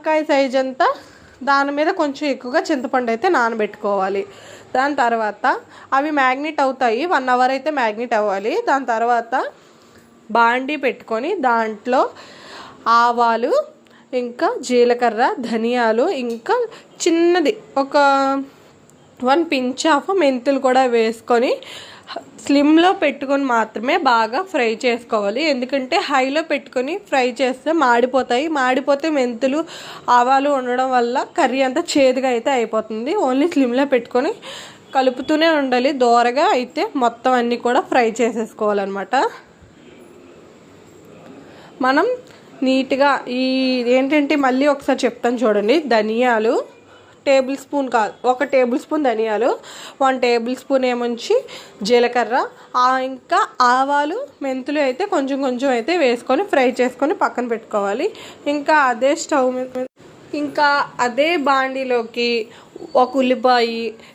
నిమ్మకాయ సైజ్ అంతా దాని మీద కొంచెం ఎక్కువగా చింతపండు అయితే నానబెట్టుకోవాలి. దాని తర్వాత అవి మ్యాగ్నెట్ అవుతాయి, 1 అవర్ అయితే మ్యాగ్నెట్ అవ్వాలి. దాని తర్వాత బాండీ పెట్టుకొని దాంట్లో ఆవాలు, ఇంకా జీలకర్ర, ధనియాలు, ఇంకా చిన్నది ఒక 1 పించ్ ఆఫ్ మెంతులు కూడా వేసుకొని స్లిమ్లో పెట్టుకొని మాత్రమే బాగా ఫ్రై చేసుకోవాలి. ఎందుకంటే హైలో పెట్టుకొని ఫ్రై చేస్తే మాడిపోతాయి. మాడిపోతే మెంతులు, ఆవాలు ఉండడం వల్ల కర్రీ అంతా చేదుగా అయితే అయిపోతుంది. ఓన్లీ స్లిమ్లో పెట్టుకొని కలుపుతూనే ఉండాలి. దోరగా అయితే మొత్తం అన్నీ కూడా ఫ్రై చేసేసుకోవాలన్నమాట. మనం నీట్గా ఏంటంటే మళ్ళీ ఒకసారి చెప్తాను చూడండి. ధనియాలు టేబుల్ స్పూన్ కాదు, 1 టేబుల్ స్పూన్ ధనియాలు, 1 టేబుల్ స్పూన్ ఏమొచ్చి జీలకర్ర, ఇంకా ఆవాలు, మెంతులు అయితే కొంచెం కొంచెం అయితే వేసుకొని ఫ్రై చేసుకొని పక్కన పెట్టుకోవాలి. ఇంకా అదే స్టవ్ మీద ఇంకా అదే బాండీలోకి 1 ఉల్లిపాయ,